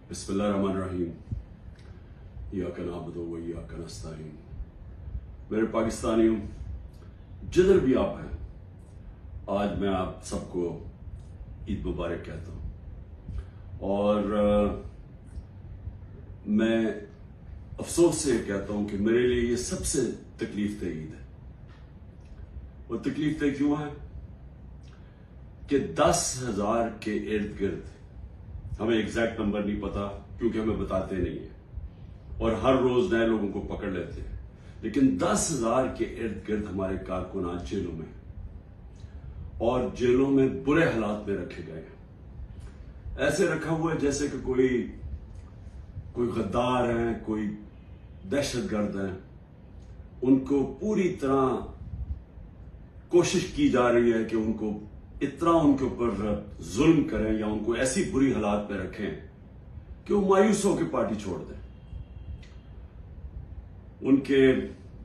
बिस्मिल्लाहिर्रहमानिर्रहीम। इय्याका नअबुदु व इय्याका नस्तईन। मेरे पाकिस्तानियों, जिधर भी आप हैं, आज मैं आप सबको ईद मुबारक कहता हूँ। और मैं अफसोस से कहता हूँ कि मेरे लिए ये सबसे तकलीफ दह ईद है। वो तकलीफ दह क्यों है कि 10,000 के इर्द गिर्द, हमें एग्जैक्ट नंबर नहीं पता क्योंकि हमें बताते नहीं है और हर रोज नए लोगों को पकड़ लेते हैं, लेकिन 10,000 के इर्द गिर्द हमारे कारकुन आज जेलों में और जेलों में बुरे हालात में रखे गए हैं। ऐसे रखा हुआ है जैसे कि कोई गद्दार हैं, कोई दहशतगर्द हैं। उनको पूरी तरह कोशिश की जा रही है कि उनको इतना उनके ऊपर जुल्म करें या उनको ऐसी बुरी हालात में रखें कि वो मायूस होकर पार्टी छोड़ दें। उनके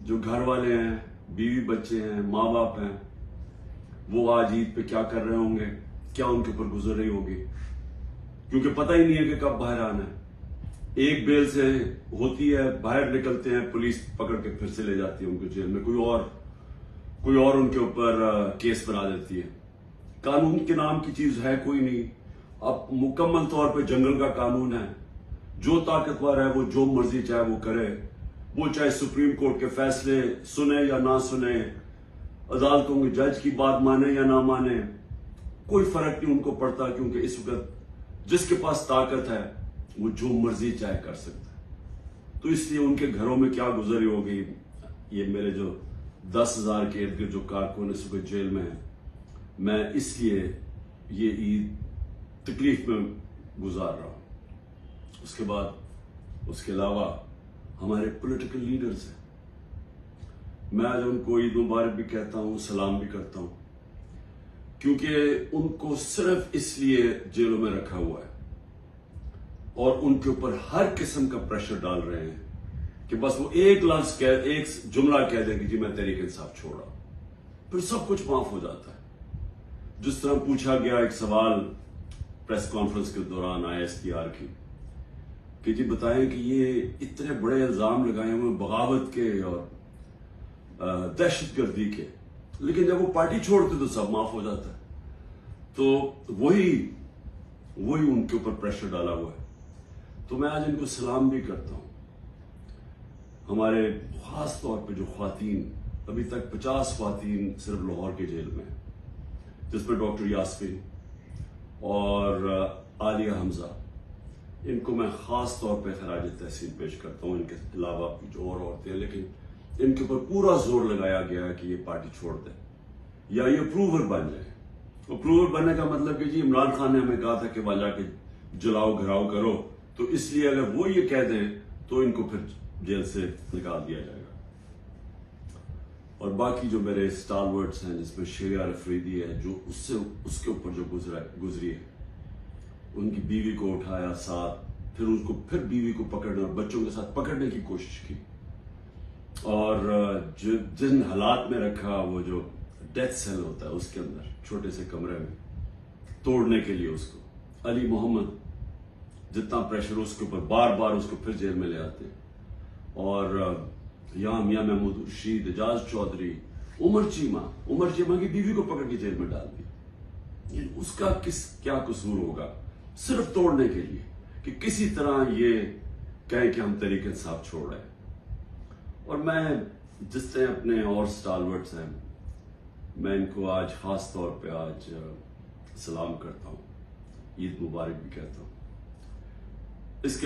जो घर वाले हैं, बीवी बच्चे हैं, माँ बाप हैं, वो आज ईद पे क्या कर रहे होंगे, क्या उनके ऊपर गुजर रही होगी, क्योंकि पता ही नहीं है कि कब बाहर आना है। एक बेल से होती है, बाहर निकलते हैं, पुलिस पकड़ के फिर से ले जाती है उनको जेल में, कोई और उनके ऊपर केस बना देती है। कानून के नाम की चीज है कोई नहीं। अब मुकम्मल तौर पे जंगल का कानून है। जो ताकतवर है वो जो मर्जी चाहे वो करे, वो चाहे सुप्रीम कोर्ट के फैसले सुने या ना सुने, अदालतों के जज की बात माने या ना माने, कोई फर्क नहीं उनको पड़ता, क्योंकि इस वक्त जिसके पास ताकत है वो जो मर्जी चाहे कर सकता है। तो इसलिए उनके घरों में क्या गुजरी होगी, ये मेरे जो 10,000 के इर्द गिर्द जो कारकुन इस वक्त जेल में है, मैं इसलिए ये ईद तकलीफ में गुजार रहा हूं। उसके अलावा हमारे पॉलिटिकल लीडर्स हैं, मैं आज उनको ईद मुबारक भी कहता हूं, सलाम भी करता हूं, क्योंकि उनको सिर्फ इसलिए जेलों में रखा हुआ है और उनके ऊपर हर किस्म का प्रेशर डाल रहे हैं कि बस वो एक जुमला कह दें कि जी मैं तहरीक इंसाफ छोड़ रहा हूं, फिर सब कुछ माफ हो जाता है। जिस तरह पूछा गया एक सवाल प्रेस कॉन्फ्रेंस के दौरान ISPR की कि जी बताएं कि ये इतने बड़े इल्जाम लगाए हुए बगावत के और दहशतगर्दी के, लेकिन जब वो पार्टी छोड़ते तो सब माफ हो जाता है। तो वही उनके ऊपर प्रेशर डाला हुआ है। तो मैं आज इनको सलाम भी करता हूं। हमारे खास तौर पे जो ख्वातीन, अभी तक 50 ख्वातीन सिर्फ लाहौर के जेल में, जिसमें डॉक्टर यास्मीन और आलिया हमजा, इनको मैं खास तौर पे खराज तहसीन पेश करता हूं। इनके अलावा जो और औरतें हैं, लेकिन इनके ऊपर पूरा जोर लगाया गया है कि ये पार्टी छोड़ दें या ये अप्रूवर बन जाए। अप्रूवर बनने का मतलब कि जी इमरान खान ने हमें कहा था कि वहां जाके जलाओ घराव करो, तो इसलिए अगर वो ये कह दें तो इनको फिर जेल से निकाल दिया जाएगा। और बाकी जो मेरे स्टारवर्ड्स हैं, जिसमें शेरिया अफरीदी है, जो उसके ऊपर जो गुजरी है, उनकी बीवी को उठाया साथ, फिर बीवी को पकड़ने और बच्चों के साथ पकड़ने की कोशिश की, और जिन हालात में रखा, वो जो डेथ सेल होता है उसके अंदर छोटे से कमरे में, तोड़ने के लिए उसको अली मोहम्मद जितना प्रेशर उसके ऊपर, बार बार उसको फिर जेल में ले आते हैं। और यहाँ मियां महमूद रशीद, एजाज चौधरी, उमर चीमा की बीवी को पकड़ के जेल में डाल दिया। उसका क्या कसूर होगा, सिर्फ तोड़ने के लिए कि किसी तरह ये कहें कि हम तहरीक इंसाफ छोड़ रहे हैं। और मैं जिस तरह अपने और स्टालवर्ड्स हैं, मैं इनको आज खास तौर पे आज सलाम करता हूँ, ईद मुबारक भी कहता हूँ। इसके